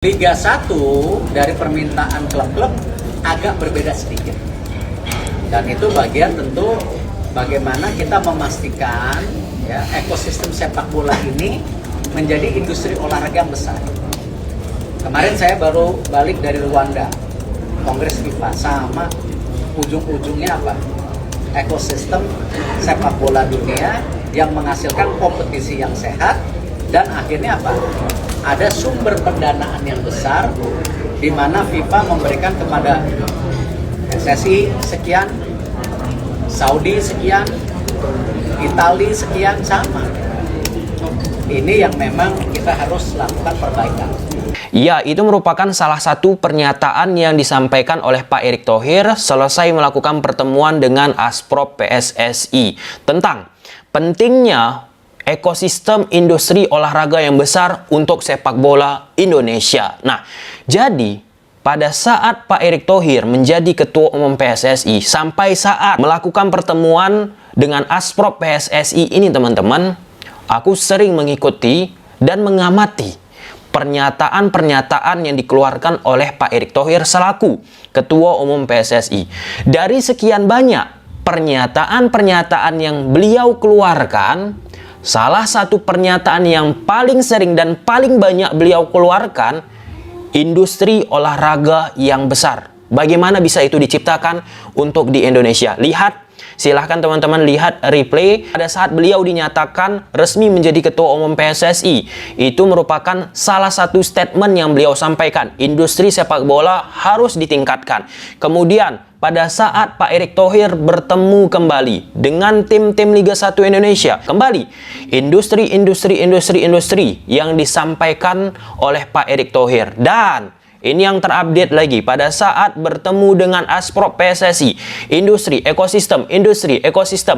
Liga 1 dari permintaan klub-klub agak berbeda sedikit. Dan itu bagian tentu bagaimana kita memastikan ya, ekosistem sepak bola ini menjadi industri olahraga yang besar. Kemarin saya baru balik dari Rwanda, Kongres FIFA, sama ujung-ujungnya apa? Ekosistem sepak bola dunia yang menghasilkan kompetisi yang sehat dan akhirnya apa? Ada sumber pendanaan yang besar di mana FIFA memberikan kepada PSSI sekian, Saudi sekian, Italia sekian, sama. Ini yang memang kita harus lakukan perbaikan. Ya, itu merupakan salah satu pernyataan yang disampaikan oleh Pak Erick Thohir selesai melakukan pertemuan dengan Asprop PSSI tentang pentingnya ekosistem industri olahraga yang besar untuk sepak bola Indonesia. Nah, jadi pada saat Pak Erick Thohir menjadi Ketua Umum PSSI, sampai saat melakukan pertemuan dengan Asprop PSSI ini teman-teman, aku sering mengikuti dan mengamati pernyataan-pernyataan yang dikeluarkan oleh Pak Erick Thohir selaku Ketua Umum PSSI. Dari sekian banyak pernyataan-pernyataan yang beliau keluarkan, salah satu pernyataan yang paling sering dan paling banyak beliau keluarkan, industri olahraga yang besar. Bagaimana bisa itu diciptakan untuk di Indonesia? Lihat, silahkan teman-teman lihat replay pada saat beliau dinyatakan resmi menjadi Ketua Umum PSSI. Itu merupakan salah satu statement yang beliau sampaikan. Industri sepak bola harus ditingkatkan. Kemudian pada saat Pak Erick Thohir bertemu kembali dengan tim-tim Liga 1 Indonesia, kembali industri yang disampaikan oleh Pak Erick Thohir. Dan ini yang terupdate lagi pada saat bertemu dengan Asprop PSSI, industri ekosistem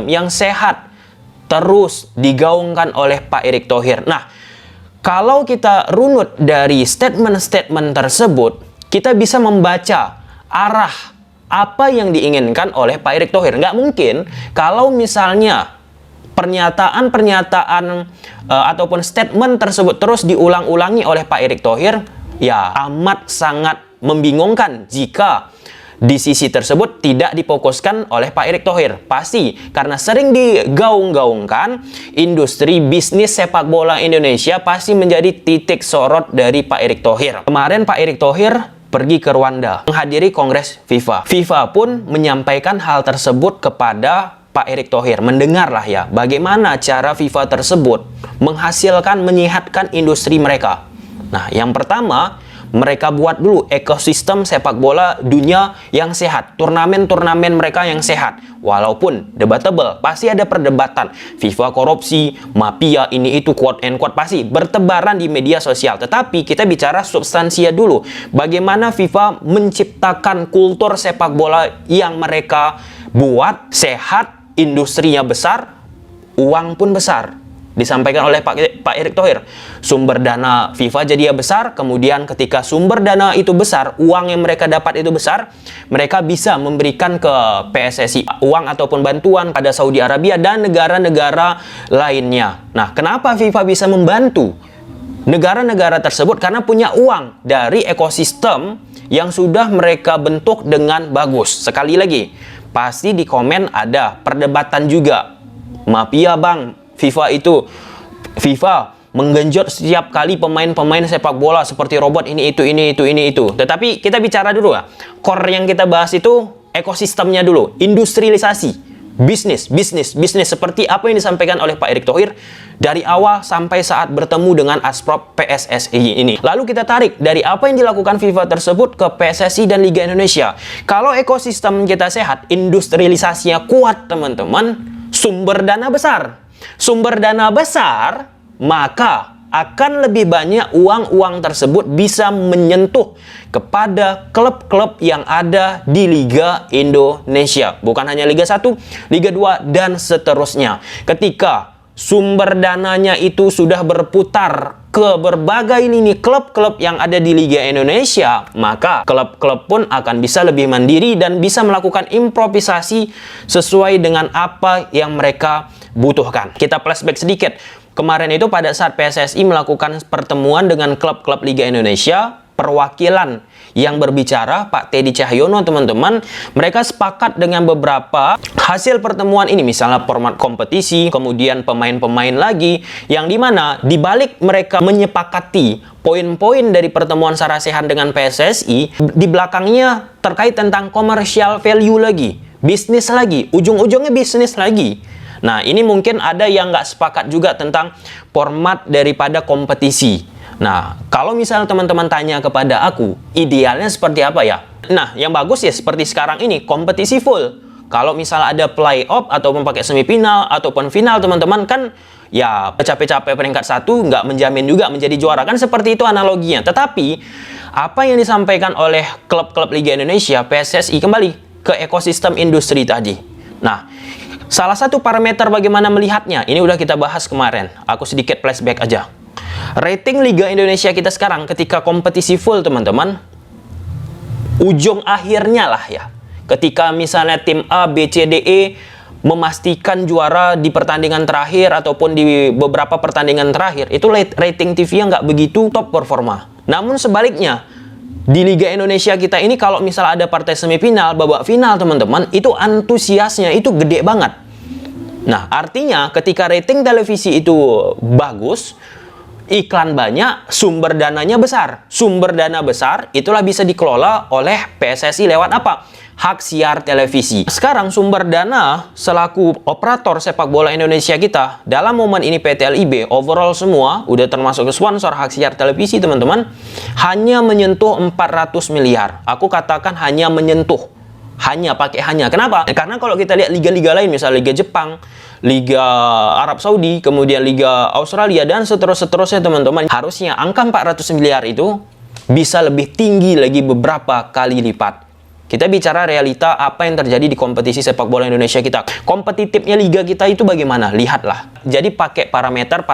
yang sehat terus digaungkan oleh Pak Erick Thohir. Nah, kalau kita runut dari statement-statement tersebut, kita bisa membaca arah apa yang diinginkan oleh Pak Erick Thohir. Nggak mungkin kalau misalnya pernyataan-pernyataan ataupun statement tersebut terus diulang-ulangi oleh Pak Erick Thohir, ya amat sangat membingungkan jika di sisi tersebut tidak difokuskan oleh Pak Erick Thohir. Pasti karena sering digaung-gaungkan, industri bisnis sepak bola Indonesia pasti menjadi titik sorot dari Pak Erick Thohir. Kemarin Pak Erick Thohir pergi ke Rwanda menghadiri Kongres FIFA. FIFA pun menyampaikan hal tersebut kepada Pak Erick Thohir. Mendengarlah ya bagaimana cara FIFA tersebut menghasilkan, menyehatkan industri mereka. Nah, yang pertama, mereka buat dulu ekosistem sepak bola dunia yang sehat. Turnamen-turnamen mereka yang sehat. Walaupun debatable, pasti ada perdebatan. FIFA korupsi, mafia, ini itu, quote and quote, pasti bertebaran di media sosial. Tetapi kita bicara substansia dulu. Bagaimana FIFA menciptakan kultur sepak bola yang mereka buat sehat, industrinya besar, uang pun besar. Disampaikan oleh Pak Erick Thohir, sumber dana FIFA jadi besar. Kemudian ketika sumber dana itu besar, uang yang mereka dapat itu besar, mereka bisa memberikan ke PSSI uang ataupun bantuan pada Saudi Arabia dan negara-negara lainnya. Nah, kenapa FIFA bisa membantu negara-negara tersebut? Karena punya uang dari ekosistem yang sudah mereka bentuk dengan bagus. Sekali lagi, pasti di komen ada perdebatan juga. Mafia bang, FIFA menggenjot setiap kali pemain-pemain sepak bola seperti robot ini itu. Tetapi kita bicara dulu ya. Core yang kita bahas itu ekosistemnya dulu, industrialisasi, bisnis seperti apa yang disampaikan oleh Pak Erick Thohir dari awal sampai saat bertemu dengan Asprop PSSI ini. Lalu kita tarik dari apa yang dilakukan FIFA tersebut ke PSSI dan Liga Indonesia. Kalau ekosistem kita sehat, industrialisasinya kuat teman-teman, sumber dana besar, maka akan lebih banyak uang-uang tersebut bisa menyentuh kepada klub-klub yang ada di Liga Indonesia. Bukan hanya Liga 1, Liga 2, dan seterusnya. Ketika sumber dananya itu sudah berputar ke berbagai lini klub-klub yang ada di Liga Indonesia, maka klub-klub pun akan bisa lebih mandiri dan bisa melakukan improvisasi sesuai dengan apa yang mereka butuhkan. Kita flashback sedikit. Kemarin itu pada saat PSSI melakukan pertemuan dengan klub-klub Liga Indonesia, perwakilan yang berbicara, Pak Teddy Cahyono, teman-teman, mereka sepakat dengan beberapa hasil pertemuan ini, misalnya format kompetisi, kemudian pemain-pemain lagi, yang dimana dibalik mereka menyepakati poin-poin dari pertemuan Sarasehan dengan PSSI, di belakangnya terkait tentang commercial value lagi, bisnis lagi, ujung-ujungnya bisnis lagi. Nah, ini mungkin ada yang nggak sepakat juga tentang format daripada kompetisi. Nah, kalau misalnya teman-teman tanya kepada aku, idealnya seperti apa ya? Nah, yang bagus ya seperti sekarang ini, kompetisi full. Kalau misalnya ada playoff ataupun pakai semifinal ataupun final, teman-teman, kan ya capek-capek peringkat 1 nggak menjamin juga menjadi juara, kan seperti itu analoginya. Tetapi apa yang disampaikan oleh klub-klub Liga Indonesia, PSSI, kembali ke ekosistem industri tadi. Nah, salah satu parameter bagaimana melihatnya, ini udah kita bahas kemarin. Aku sedikit flashback aja. Rating Liga Indonesia kita sekarang ketika kompetisi full, teman-teman, ujung akhirnya lah ya, ketika misalnya tim A, B, C, D, E memastikan juara di pertandingan terakhir ataupun di beberapa pertandingan terakhir, itu rating TV-nya nggak begitu top performa. Namun sebaliknya, di Liga Indonesia kita ini kalau misalnya ada partai semifinal, babak final, teman-teman, itu antusiasnya itu gede banget. Nah, artinya ketika rating televisi itu bagus, iklan banyak, sumber dananya besar. Sumber dana besar itulah bisa dikelola oleh PSSI lewat apa? Hak siar televisi. Sekarang sumber dana selaku operator sepak bola Indonesia kita, dalam momen ini PT LIB, overall semua, udah termasuk ke sponsor hak siar televisi, teman-teman, hanya menyentuh 400 miliar. Aku katakan hanya menyentuh. Hanya, pakai hanya. Kenapa? Karena kalau kita lihat liga-liga lain, misalnya Liga Jepang, Liga Arab Saudi, kemudian Liga Australia, dan seterusnya, teman-teman, harusnya angka 400 miliar itu bisa lebih tinggi lagi beberapa kali lipat. Kita bicara realita apa yang terjadi di kompetisi sepak bola Indonesia kita. Kompetitifnya liga kita itu bagaimana? Lihatlah. Jadi pakai parameter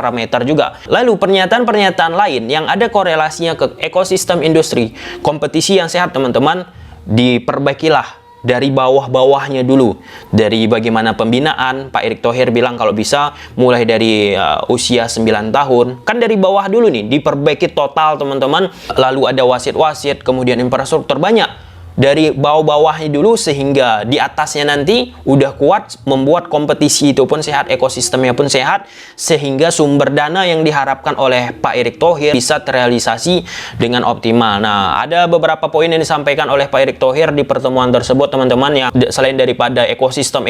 juga. Lalu pernyataan-pernyataan lain yang ada korelasinya ke ekosistem industri. Kompetisi yang sehat, teman-teman, diperbaikilah dari bawah-bawahnya dulu. Dari bagaimana pembinaan, Pak Erick Thohir bilang kalau bisa mulai dari usia 9 tahun. Kan dari bawah dulu nih, diperbaiki total, teman-teman. Lalu ada wasit-wasit, kemudian infrastruktur, banyak. Dari bawah-bawahnya dulu sehingga di atasnya nanti udah kuat, membuat kompetisi itu pun sehat, ekosistemnya pun sehat, sehingga sumber dana yang diharapkan oleh Pak Erick Thohir bisa terrealisasi dengan optimal. Nah, ada beberapa poin yang disampaikan oleh Pak Erick Thohir di pertemuan tersebut, teman-teman, yang selain daripada ekosistem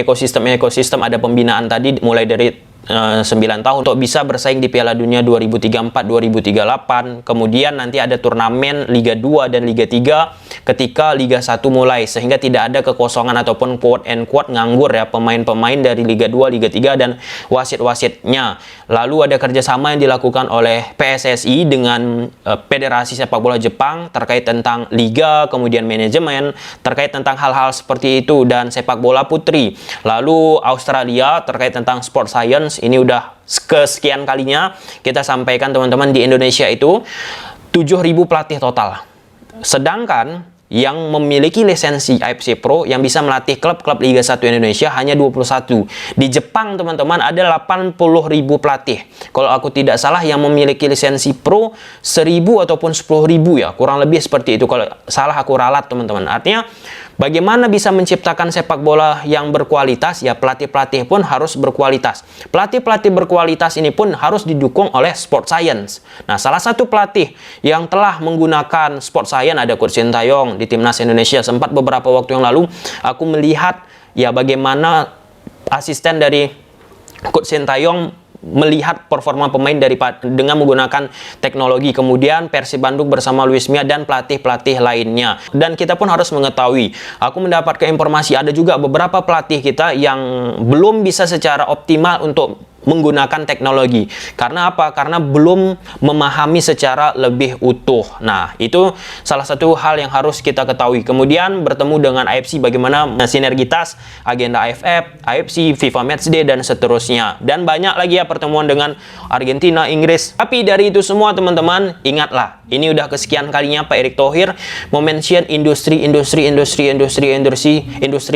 ada pembinaan tadi, mulai dari 9 tahun untuk bisa bersaing di Piala Dunia 2034-2038. Kemudian nanti ada turnamen Liga 2 dan Liga 3 ketika Liga 1 mulai, sehingga tidak ada kekosongan ataupun quote and quote nganggur ya pemain-pemain dari Liga 2, Liga 3 dan wasit-wasitnya. Lalu ada kerjasama yang dilakukan oleh PSSI dengan Federasi Sepak Bola Jepang terkait tentang liga, kemudian manajemen, terkait tentang hal-hal seperti itu, dan sepak bola putri. Lalu Australia terkait tentang sport science. Ini udah kesekian kalinya kita sampaikan, teman-teman, di Indonesia itu 7.000 pelatih total. Sedangkan yang memiliki lisensi AFC Pro yang bisa melatih klub-klub Liga 1 Indonesia hanya 21. Di Jepang, teman-teman, ada 80.000 pelatih. Kalau aku tidak salah yang memiliki lisensi Pro 1.000 ataupun 10.000 ya, kurang lebih seperti itu. Kalau salah aku ralat, teman-teman. Artinya bagaimana bisa menciptakan sepak bola yang berkualitas? Ya, pelatih-pelatih pun harus berkualitas. Pelatih-pelatih berkualitas ini pun harus didukung oleh sport science. Nah, salah satu pelatih yang telah menggunakan sport science ada Coach Sintayong di Timnas Indonesia. Sempat beberapa waktu yang lalu aku melihat ya bagaimana asisten dari Coach Sintayong melihat performa pemain dengan menggunakan teknologi. Kemudian Persib Bandung bersama Luis Mia dan pelatih-pelatih lainnya. Dan kita pun harus mengetahui, aku mendapatkan informasi ada juga beberapa pelatih kita yang belum bisa secara optimal untuk menggunakan teknologi. Karena apa? Karena belum memahami secara lebih utuh. Nah, itu salah satu hal yang harus kita ketahui. Kemudian bertemu dengan AFC, bagaimana sinergitas agenda AFF, AFC, FIFA Matchday, dan seterusnya. Dan banyak lagi ya pertemuan dengan Argentina, Inggris. Tapi dari itu semua, teman-teman, ingatlah, ini udah kesekian kalinya Pak Erick Thohir mention industri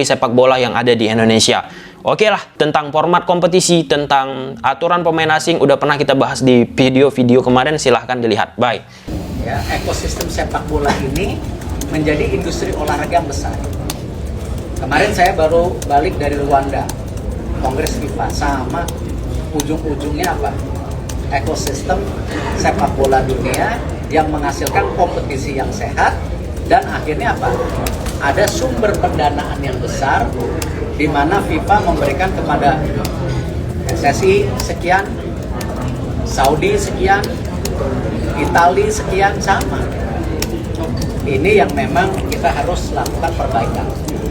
sepak bola yang ada di Indonesia. Oke lah, tentang format kompetisi, tentang aturan pemain asing udah pernah kita bahas di video-video kemarin, silahkan dilihat. Bye. ya, ekosistem sepak bola ini menjadi industri olahraga yang besar. Kemarin saya baru balik dari Rwanda, Kongres FIFA, sama ujung-ujungnya apa? Ekosistem sepak bola dunia yang menghasilkan kompetisi yang sehat, dan akhirnya apa? Ada sumber pendanaan yang besar di mana FIFA memberikan kepada PSSI sekian, Saudi sekian, Italia sekian, sama. Ini yang memang kita harus lakukan perbaikan.